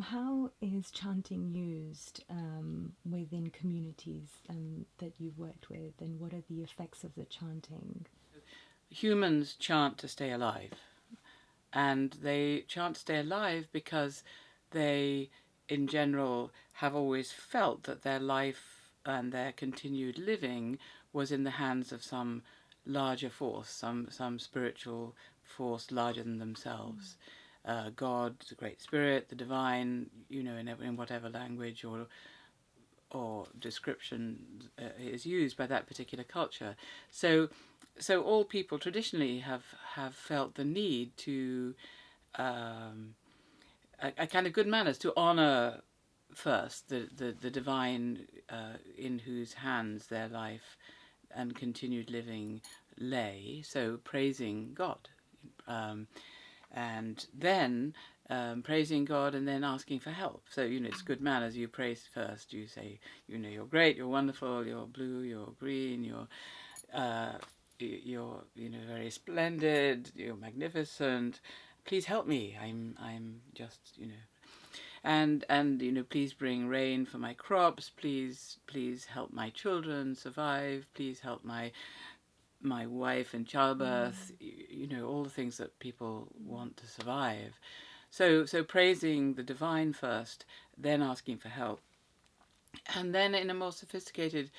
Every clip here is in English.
How is chanting used within communities that you've worked with, and what are the effects of the chanting? Humans chant to stay alive, and they chant to stay alive because they, in general, have always felt that their life and their continued living was in the hands of some larger force, some spiritual force larger than themselves. God, the Great Spirit, the Divine, in whatever language or description is used by that particular culture. So all people traditionally have felt the need to a kind of good manners to honor first the divine in whose hands their life and continued living lay. So praising God. And then praising God and then asking for help. So, it's good manners. You praise first. You say, you're great, you're wonderful, you're blue, you're green, you're very splendid, you're magnificent. Please help me. I'm just, and please bring rain for my crops. Please help my children survive. Please help my wife in childbirth, all the things that people want to survive. So praising the divine first, then asking for help. And then on a more sophisticated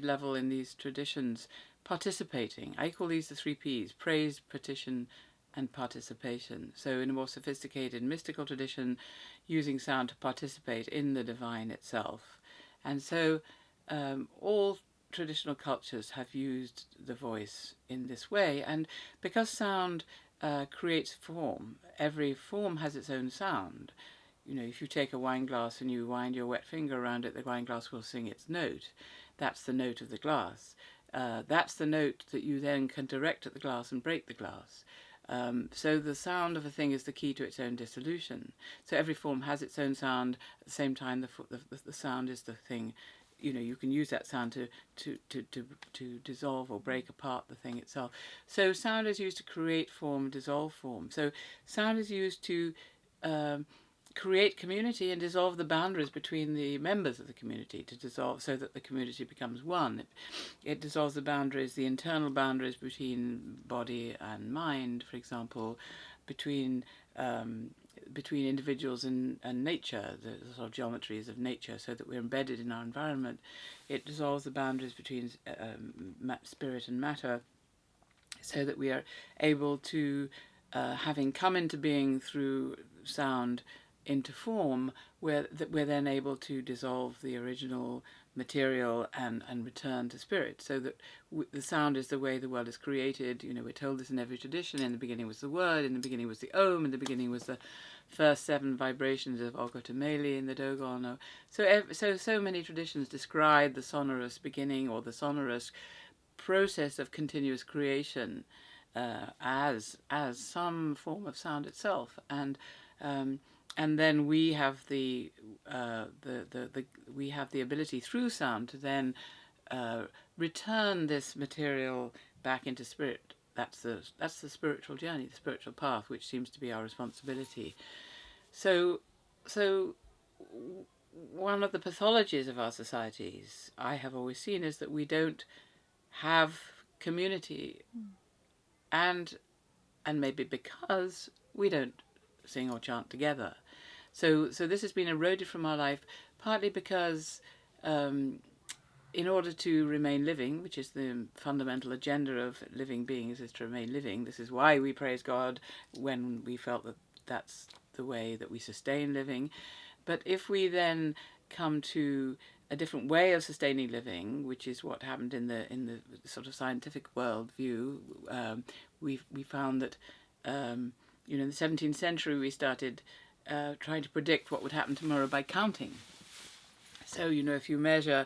level in these traditions, participating. I call these the 3 Ps: praise, petition, and participation. So in a more sophisticated mystical tradition, using sound to participate in the divine itself. And so all traditional cultures have used the voice in this way, and because sound creates form, every form has its own sound. If you take a wine glass and you wind your wet finger around it, the wine glass will sing its note. That's the note of the glass. That's the note that you then can direct at the glass and break the glass. So the sound of a thing is the key to its own dissolution. So every form has its own sound. At the same time, the sound is the thing. You can use that sound to dissolve or break apart the thing itself. So sound is used to create form, dissolve form. So sound is used to create community and dissolve the boundaries between the members of the community, to dissolve so that the community becomes one. It dissolves the boundaries, the internal boundaries between body and mind, for example, between individuals and nature, the sort of geometries of nature, so that we're embedded in our environment. It dissolves the boundaries between spirit and matter, so that we are able to, having come into being through sound into form, we're then able to dissolve the original material and return to spirit, so that the sound is the way the world is created. We're told this in every tradition. In the beginning was the word, in the beginning was the Om, in the beginning was the first 7 vibrations of Ogotameli in the Dogon. So many traditions describe the sonorous beginning or the sonorous process of continuous creation as some form of sound itself, and then we have the ability through sound to then return this material back into spirit. That's the spiritual journey, the spiritual path, which seems to be our responsibility. So one of the pathologies of our societies, I have always seen, is that we don't have community, and maybe because we don't sing or chant together. So this has been eroded from our life, partly because in order to remain living, which is the fundamental agenda of living beings, is to remain living. This is why we praise God, when we felt that that's the way that we sustain living. But if we then come to a different way of sustaining living, which is what happened in the sort of scientific world view, we found that in the 17th century we started trying to predict what would happen tomorrow by counting. So if you measure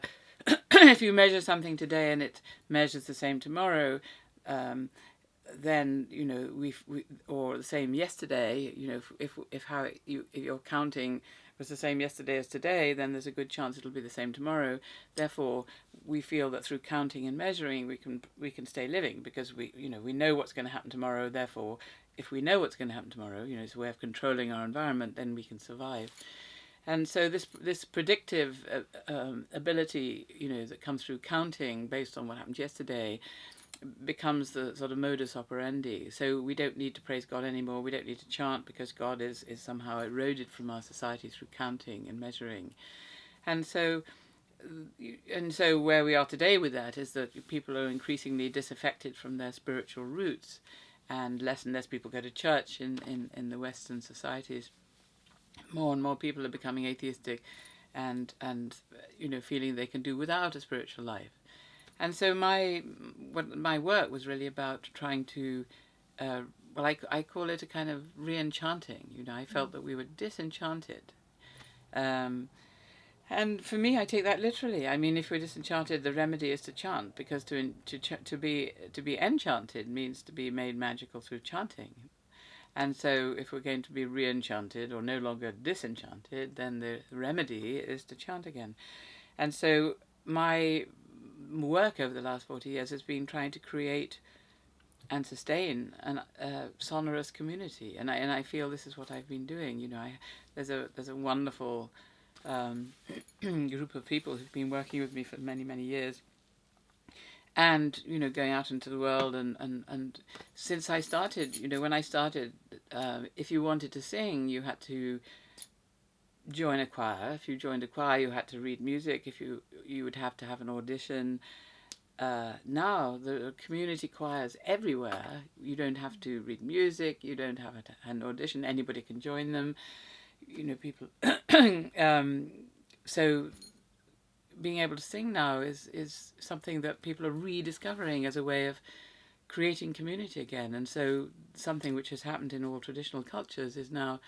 if you measure something today and it measures the same tomorrow, then we or the same yesterday. If your counting was the same yesterday as today, then there's a good chance it'll be the same tomorrow. Therefore, we feel that through counting and measuring, we can stay living, because we know what's going to happen tomorrow. Therefore, if we know what's going to happen tomorrow, it's a way of controlling our environment, then we can survive. And so this predictive ability, that comes through counting based on what happened yesterday, becomes the sort of modus operandi. So we don't need to praise God anymore. We don't need to chant because God is somehow eroded from our society through counting and measuring. And so where we are today with that is that people are increasingly disaffected from their spiritual roots, and less people go to church in the Western societies. More and more people are becoming atheistic and feeling they can do without a spiritual life. And so my work was really about trying to, I call it a kind of re-enchanting. I felt that we were disenchanted. And for me, I take that literally. I mean, if we're disenchanted, the remedy is to chant, because to be enchanted means to be made magical through chanting. And so if we're going to be re-enchanted or no longer disenchanted, then the remedy is to chant again. And so my work over the last 40 years has been trying to create and sustain a sonorous community. And I feel this is what I've been doing. There's a wonderful group of people who've been working with me for many, many years. And, going out into the world and since I started, when I started, if you wanted to sing, you had to join a choir. If you joined a choir, you had to read music. If you would have to have an audition. Now, the community choirs everywhere, you don't have to read music, you don't have an audition, anybody can join them. People... so... being able to sing now is something that people are rediscovering as a way of creating community again. And so something which has happened in all traditional cultures is now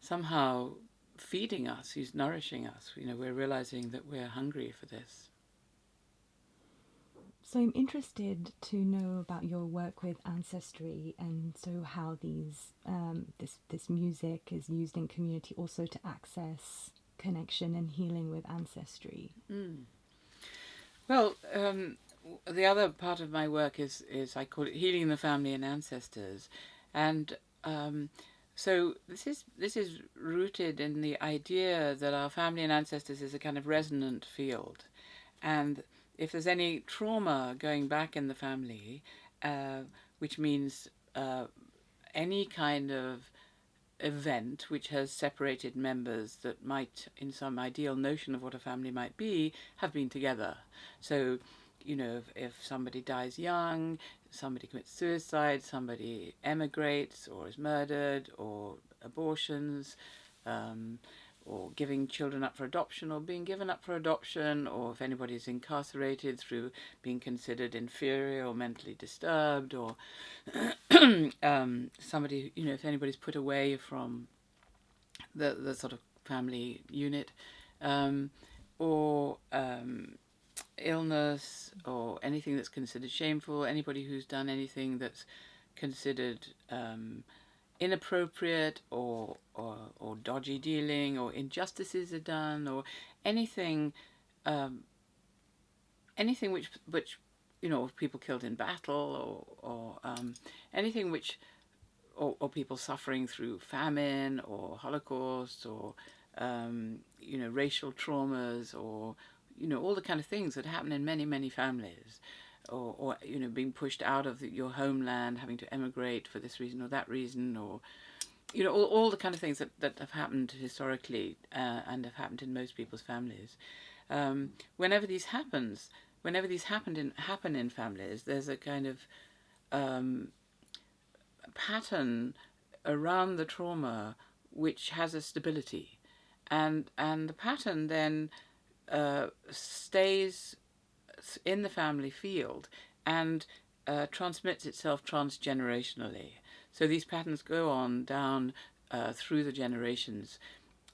somehow feeding us, is nourishing us. We're realizing that we're hungry for this. So I'm interested to know about your work with Ancestry, and so how this music is used in community also to access connection and healing with ancestry. Well, the other part of my work is I call it healing the family and ancestors, and so this is rooted in the idea that our family and ancestors is a kind of resonant field, and if there's any trauma going back in the family, which means any kind of event which has separated members that might, in some ideal notion of what a family might be, have been together. So, if somebody dies young, somebody commits suicide, somebody emigrates or is murdered, or abortions, or giving children up for adoption, or being given up for adoption, or if anybody is incarcerated through being considered inferior or mentally disturbed, or somebody, if anybody's put away from the sort of family unit, or illness, or anything that's considered shameful, anybody who's done anything that's considered inappropriate, or dodgy dealing, or injustices are done, or anything which people killed in battle, or anything which, or people suffering through famine or Holocaust, or racial traumas, or all the kind of things that happen in many, many families. Or being pushed out of your homeland, having to emigrate for this reason or that reason, or all the kind of things that have happened historically and have happened in most people's families. Whenever these happen in families, there's a kind of pattern around the trauma which has a stability, and the pattern then stays in the family field and transmits itself transgenerationally. So these patterns go on down through the generations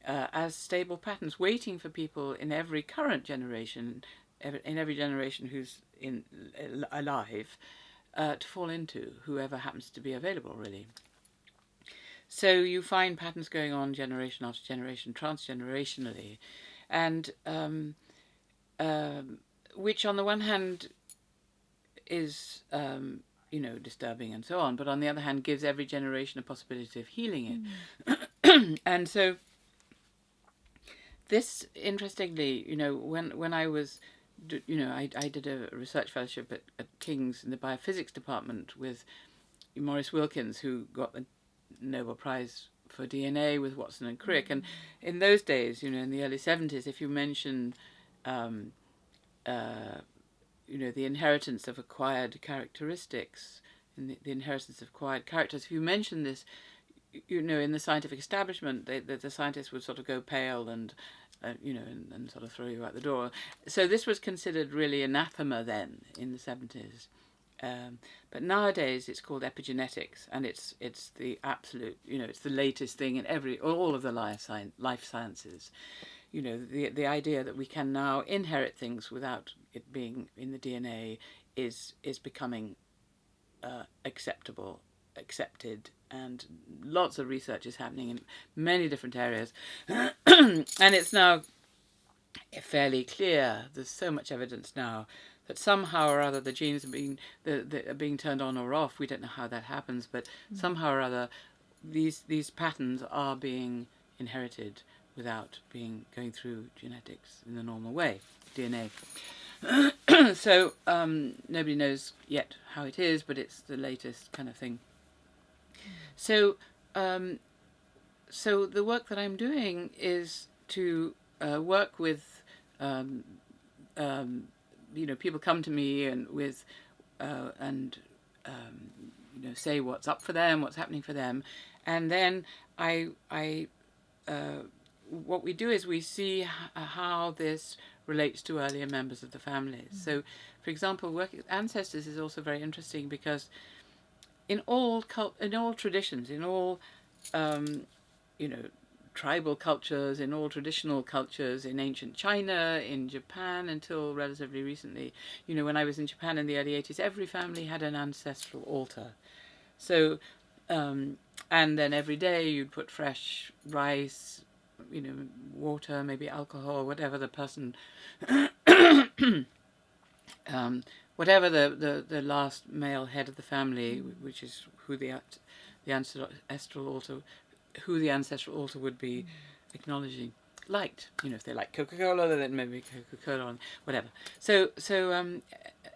as stable patterns, waiting for people in every current generation, in every generation who's alive, to fall into, whoever happens to be available, really. So you find patterns going on generation after generation, transgenerationally, and which on the one hand is disturbing and so on, but on the other hand gives every generation a possibility of healing it. And so this, interestingly, when I was, I did a research fellowship at King's in the biophysics department with Maurice Wilkins, who got the Nobel Prize for DNA with Watson and Crick. And in those days, in the early 70s, if you mention, the inheritance of acquired characteristics, and the inheritance of acquired characters, if you mention this, in the scientific establishment, the scientists would sort of go pale and, and sort of throw you out the door. So this was considered really anathema then in the 70s. But nowadays it's called epigenetics, and it's the absolute, it's the latest thing in all of the life sciences. The idea that we can now inherit things without it being in the DNA is becoming accepted, and lots of research is happening in many different areas. And it's now fairly clear, there's so much evidence now, that somehow or other the genes are being turned on or off. We don't know how that happens, but somehow or other these patterns are being inherited without going through genetics in the normal way, DNA. So nobody knows yet how it is, but it's the latest kind of thing. So so the work that I'm doing is to work with people come to me and say what's up for them, what's happening for them, and then what we do is we see how this relates to earlier members of the families. So, for example, working with ancestors is also very interesting because in all traditions, in all tribal cultures, in all traditional cultures, in ancient China, in Japan until relatively recently, when I was in Japan in the early 80s, every family had an ancestral altar. So, and then every day you'd put fresh rice, water, maybe alcohol, whatever the person, whatever the last male head of the family, which is who the ancestral altar would be acknowledging, liked. If they like Coca-Cola, then maybe Coca-Cola and whatever. So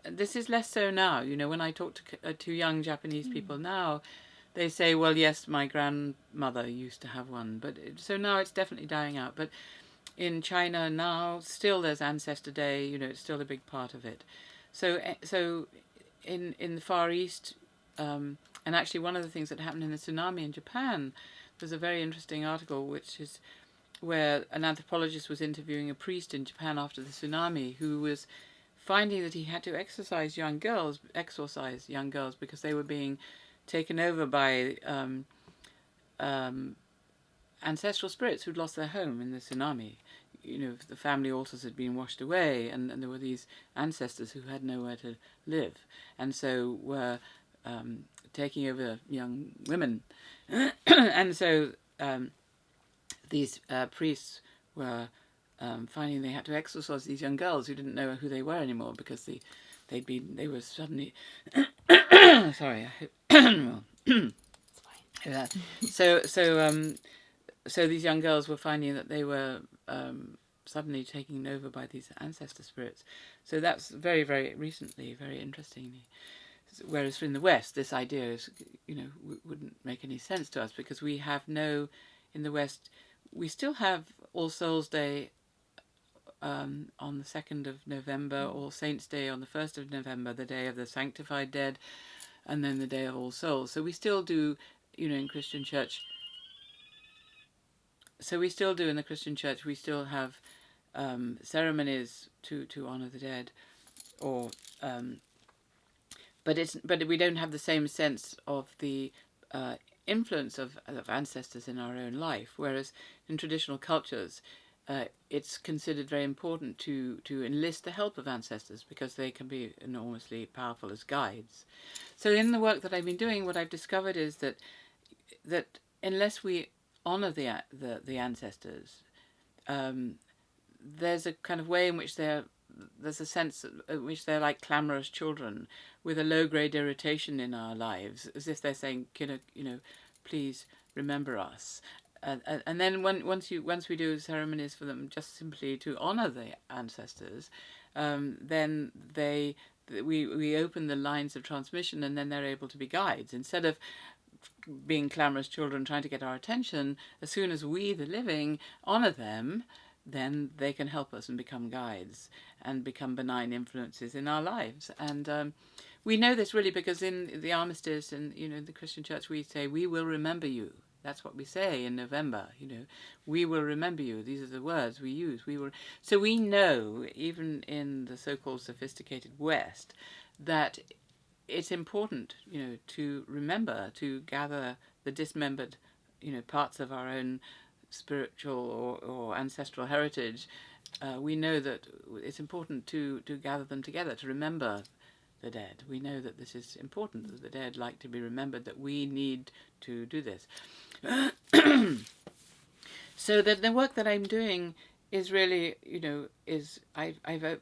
this is less so now. When I talk to young Japanese people now, they say, well, yes, my grandmother used to have one. But so now it's definitely dying out. But in China now, still there's Ancestor Day. It's still a big part of it. So in the Far East, and actually one of the things that happened in the tsunami in Japan was a very interesting article, which is where an anthropologist was interviewing a priest in Japan after the tsunami who was finding that he had to exorcise young girls because they were being taken over by ancestral spirits who'd lost their home in the tsunami. The family altars had been washed away, and there were these ancestors who had nowhere to live, and so were taking over young women. And so these priests were finding they had to exorcise these young girls who didn't know who they were anymore because they were suddenly sorry, it's fine. So these young girls were finding that they were suddenly taken over by these ancestor spirits. So that's very, very recently, very interestingly. Whereas in the West, this idea is, wouldn't make any sense to us because we have in the West, we still have All Souls Day on the 2nd of November, All Saints Day on the 1st of November, the day of the sanctified dead, and then the day of All Souls. So we still do, in Christian church. So we still do in the Christian church. We still have ceremonies to honor the dead, or but we don't have the same sense of the influence of ancestors in our own life. Whereas in traditional cultures, it's considered very important to enlist the help of ancestors because they can be enormously powerful as guides. So in the work that I've been doing, what I've discovered is that unless we honor the ancestors, there's a kind of way in which they're there's a sense in which they're like clamorous children with a low-grade irritation in our lives, as if they're saying, please remember us. And then once we do ceremonies for them, just simply to honour the ancestors, then we open the lines of transmission, and then they're able to be guides instead of being clamorous children trying to get our attention. As soon as we, the living, honour them, then they can help us and become guides and become benign influences in our lives. And we know this really because in the armistice and the Christian Church, we say, "We will remember you." That's what we say in November. We will remember you. These are the words we use. We will. So we know, even in the so-called sophisticated West, that it's important, to remember, to gather the dismembered, parts of our own spiritual or ancestral heritage. We know that it's important to gather them together, to remember the dead. We know that this is important, that the dead like to be remembered, that we need to do this. So that the work that I'm doing is really, I've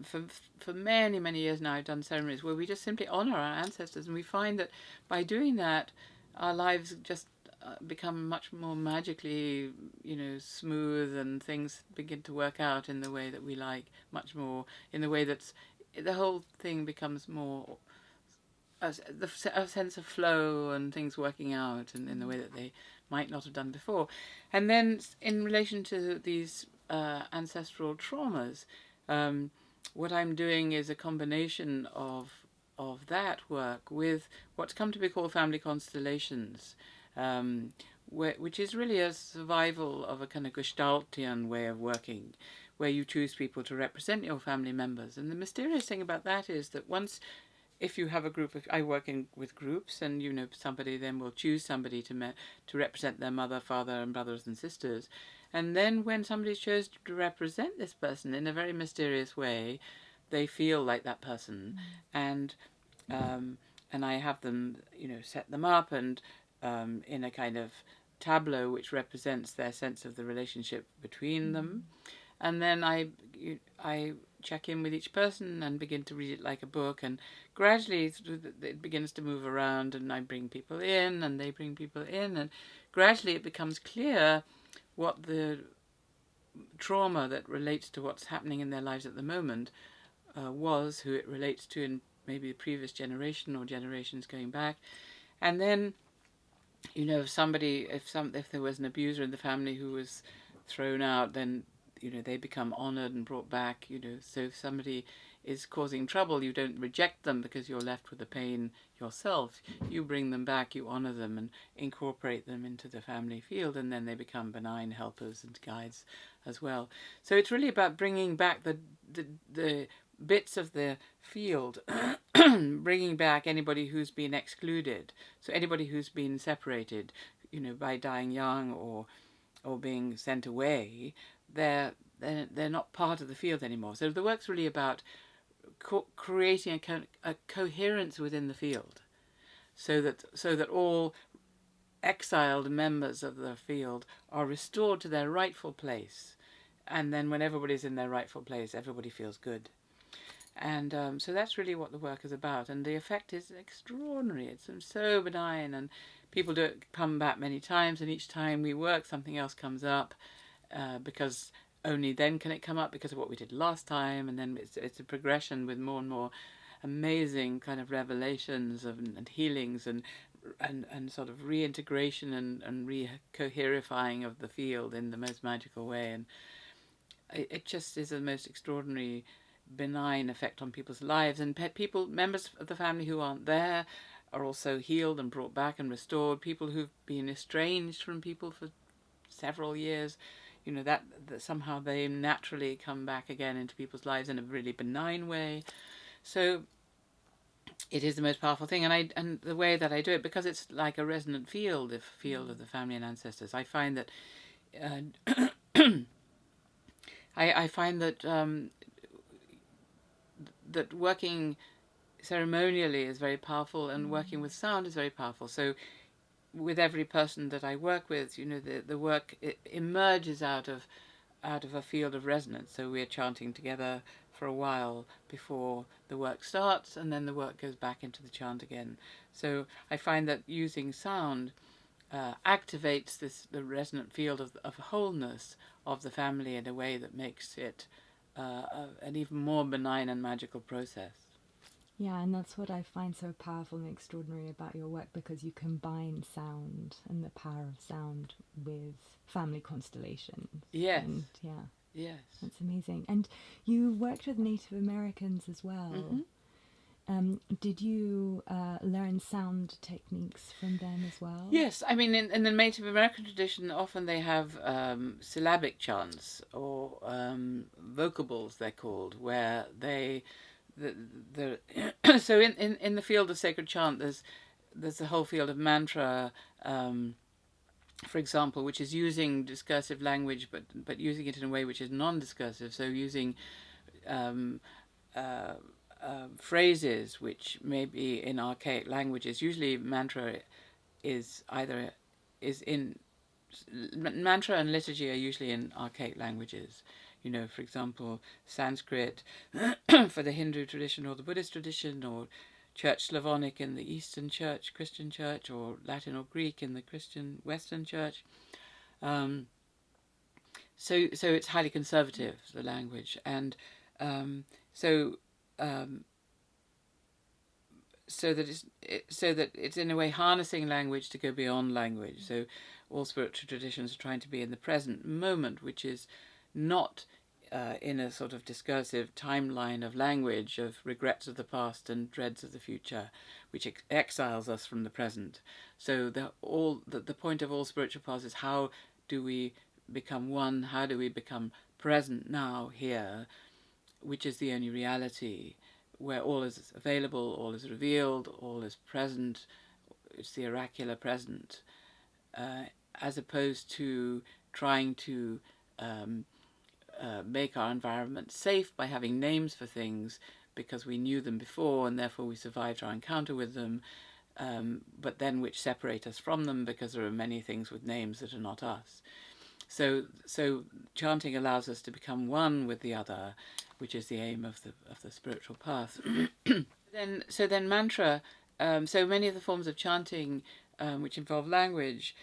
for many, many years now, I've done ceremonies where we just simply honour our ancestors, and we find that by doing that, our lives just become much more magically, smooth, and things begin to work out in the way that we like, much more in the way that's, the whole thing becomes more a sense of flow and things working out and in the way that they might not have done before. And then in relation to these ancestral traumas, what I'm doing is a combination of that work with what's come to be called family constellations, which is really a survival of a kind of Gestaltian way of working, where you choose people to represent your family members. And the mysterious thing about that is that if you have a group I work with groups, and somebody then will choose somebody to represent their mother, father, and brothers and sisters, and then when somebody chose to represent this person in a very mysterious way, they feel like that person, and I have them set them up and in a kind of tableau which represents their sense of the relationship between them, and then I check in with each person and begin to read it like a book, and gradually it begins to move around, and I bring people in and they bring people in, and gradually it becomes clear what the trauma that relates to what's happening in their lives at the moment was, who it relates to in maybe the previous generation or generations going back. And then if there was an abuser in the family who was thrown out, then they become honored and brought back. So if somebody is causing trouble, you don't reject them because you're left with the pain yourself. You bring them back, you honor them, and incorporate them into the family field, and then they become benign helpers and guides as well. So it's really about bringing back the bits of the field, bringing back anybody who's been excluded. So anybody who's been separated, by dying young or being sent away, they're not part of the field anymore. So the work's really about creating a coherence within the field, so that all exiled members of the field are restored to their rightful place, and then when everybody's in their rightful place, everybody feels good. And so that's really what the work is about, and the effect is extraordinary. It's so benign, and people do it, come back many times, and each time we work, something else comes up, because only then can it come up because of what we did last time, and then it's a progression with more and more amazing kind of revelations and healings and sort of reintegration and recoherifying of the field in the most magical way. And it just is the most extraordinary benign effect on people's lives, and members of the family who aren't there are also healed and brought back and restored. People who've been estranged from people for several years, that somehow they naturally come back again into people's lives in a really benign way. So it is the most powerful thing, and the way that I do it, because it's like a resonant field, the field of the family and ancestors, I find that I find that that working ceremonially is very powerful, and working with sound is very powerful. So with every person that I work with, the work emerges out of a field of resonance. So we're chanting together for a while before the work starts, and then the work goes back into the chant again. So I find that using sound activates the resonant field of wholeness of the family in a way that makes it an even more benign and magical process. Yeah, and that's what I find so powerful and extraordinary about your work, because you combine sound and the power of sound with family constellations. Yes. And yeah. Yes. That's amazing. And you worked with Native Americans as well. Mm-hmm. Did you learn sound techniques from them as well? Yes, I mean, in the Native American tradition, often they have syllabic chants, or vocables, they're called, where they so in the field of sacred chant, there's the whole field of mantra, for example, which is using discursive language, but using it in a way which is non-discursive. So using phrases which may be in archaic languages. Usually, mantra is mantra and liturgy are usually in archaic languages. You know, for example, Sanskrit for the Hindu tradition or the Buddhist tradition, or Church Slavonic in the Eastern Church, Christian Church, or Latin or Greek in the Christian Western Church. So it's highly conservative, the language, and so that it's in a way harnessing language to go beyond language. So all spiritual traditions are trying to be in the present moment, which is not in a sort of discursive timeline of language of regrets of the past and dreads of the future, which exiles us from the present. So the point of all spiritual paths is, how do we become one? How do we become present now, here, which is the only reality, where all is available, all is revealed, all is present. It's the oracular present, as opposed to trying to make our environment safe by having names for things because we knew them before and therefore we survived our encounter with them, but then which separate us from them because there are many things with names that are not us. So chanting allows us to become one with the other, which is the aim of the spiritual path. Then mantra. So many of the forms of chanting which involve language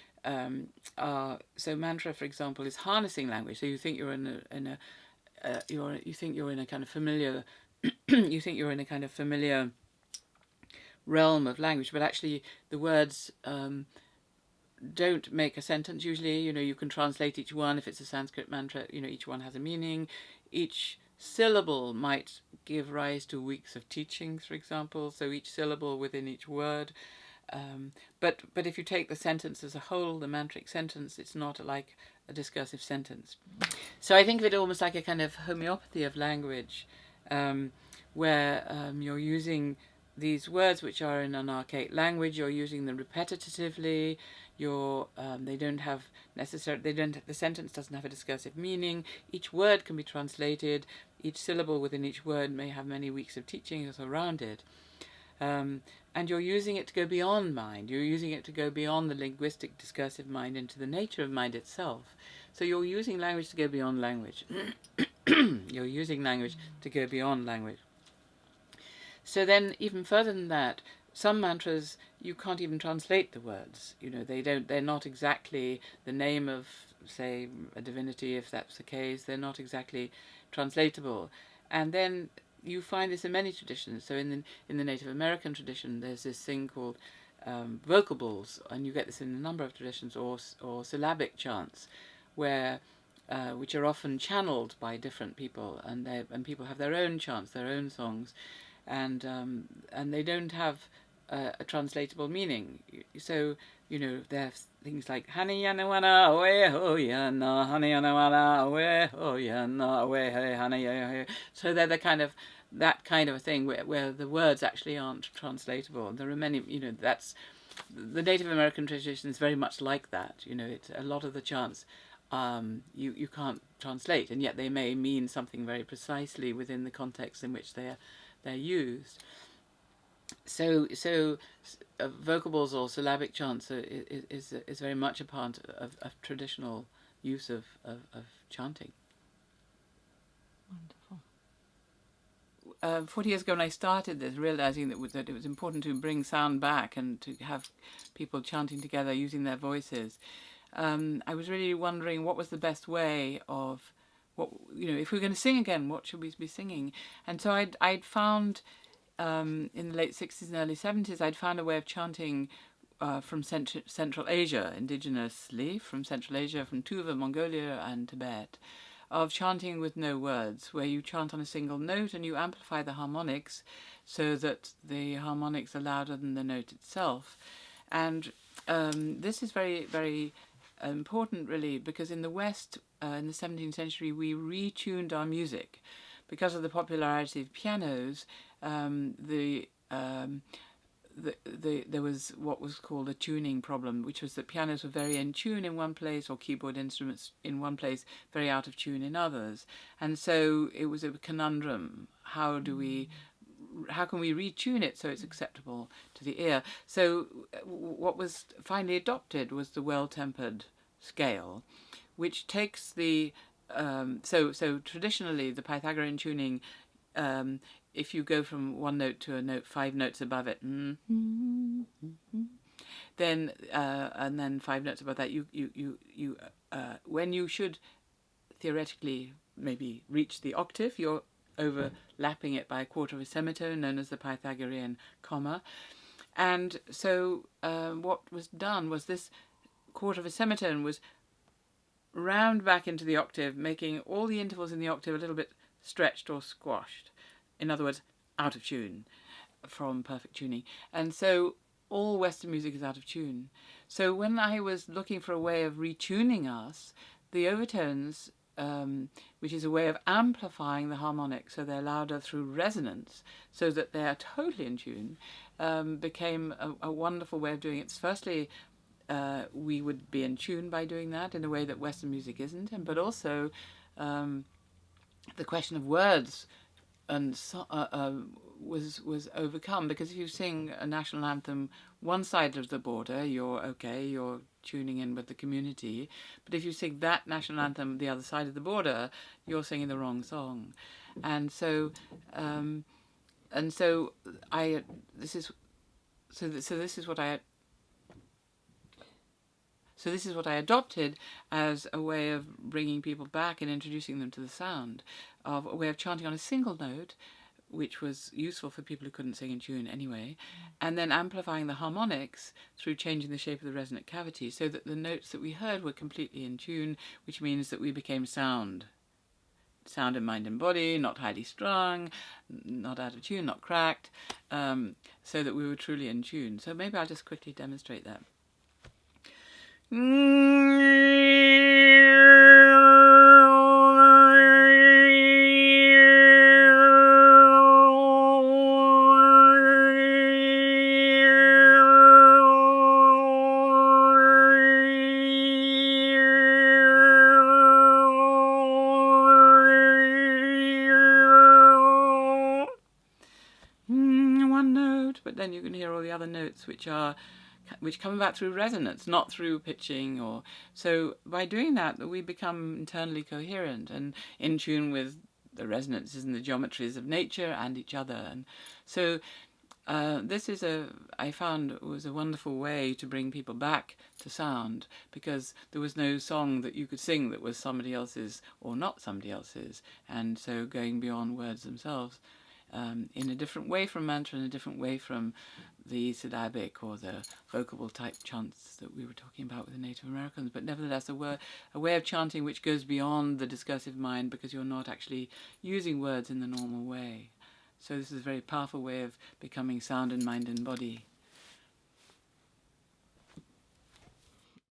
are, so mantra, for example, is harnessing language. So you think you're in a kind of familiar you think you're in a kind of familiar realm of language, but actually the words don't make a sentence usually. You know, you can translate each one. If it's a Sanskrit mantra, you know, each one has a meaning. Each syllable might give rise to weeks of teachings, for example. So each syllable within each word. But if you take the sentence as a whole, the mantric sentence, it's not like a discursive sentence. So I think of it almost like a kind of homeopathy of language, where you're using these words which are in an archaic language. You're using them repetitively. The sentence doesn't have a discursive meaning. Each word can be translated. Each syllable within each word may have many weeks of teachings around it. And you're using it to go beyond mind. You're using it to go beyond the linguistic discursive mind into the nature of mind itself. So you're using language to go beyond language. You're using language to go beyond language. So then, even further than that, some mantras you can't even translate the words. You know, they're not exactly the name of, say, a divinity, if that's the case. They're not exactly translatable. And then you find this in many traditions. So in the Native American tradition, there's this thing called vocables, and you get this in a number of traditions, or syllabic chants, where which are often channeled by different people, and people have their own chants, their own songs, and they don't have a translatable meaning. So, you know, there's things like Hani yana wana awe ho yana, Hani yana wana awe ho yana awe he Hani. So they're that kind of a thing where the words actually aren't translatable. And there are many, you know, that's the Native American tradition is very much like that. You know, it's a lot of the chants you can't translate, and yet they may mean something very precisely within the context in which they're used. So vocables or syllabic chants is very much a part of traditional use of chanting. Wonderful. 40 years ago when I started this, realizing that it was important to bring sound back and to have people chanting together using their voices, I was really wondering what was the best way of, if we were going to sing again, what should we be singing? And so I'd found, in the late 60s and early 70s, I'd found a way of chanting from Central Asia, indigenously from Central Asia, from Tuva, Mongolia and Tibet, of chanting with no words, where you chant on a single note and you amplify the harmonics so that the harmonics are louder than the note itself. And this is very, very important, really, because in the West, in the 17th century, we retuned our music. Because of the popularity of pianos, there was what was called a tuning problem, which was that pianos were very in tune in one place, or keyboard instruments in one place, very out of tune in others. And so it was a conundrum. How can we retune it so it's acceptable to the ear? So what was finally adopted was the well-tempered scale, which takes the so traditionally the Pythagorean tuning, if you go from one note to a note 5 notes above it, then and then 5 notes above that, you when you should theoretically maybe reach the octave, you're overlapping it by a quarter of a semitone, known as the Pythagorean comma. And so what was done was this quarter of a semitone was round back into the octave, making all the intervals in the octave a little bit stretched or squashed. In other words, out of tune from perfect tuning. And so all Western music is out of tune. So when I was looking for a way of retuning us, the overtones, which is a way of amplifying the harmonics so they're louder through resonance, so that they are totally in tune, became a wonderful way of doing it. Firstly, we would be in tune by doing that in a way that Western music isn't, but also the question of words and was overcome, because if you sing a national anthem one side of the border, you're tuning in with the community, but if you sing that national anthem the other side of the border, you're singing the wrong song. And so this is what I adopted as a way of bringing people back and introducing them to the sound, of a way of chanting on a single note, which was useful for people who couldn't sing in tune anyway, and then amplifying the harmonics through changing the shape of the resonant cavity so that the notes that we heard were completely in tune, which means that we became sound. Sound in mind and body, not highly strung, not out of tune, not cracked, so that we were truly in tune. So maybe I'll just quickly demonstrate that. One note, but then you can hear all the other notes which come about through resonance, not through pitching. Or so by doing that, we become internally coherent and in tune with the resonances and the geometries of nature and each other. And so this is I found was a wonderful way to bring people back to sound, because there was no song that you could sing that was somebody else's or not somebody else's, and so going beyond words themselves in a different way from mantra, in a different way from the syllabic or the vocable type chants that we were talking about with the Native Americans, but nevertheless a way of chanting which goes beyond the discursive mind, because you're not actually using words in the normal way. So this is a very powerful way of becoming sound in mind and body.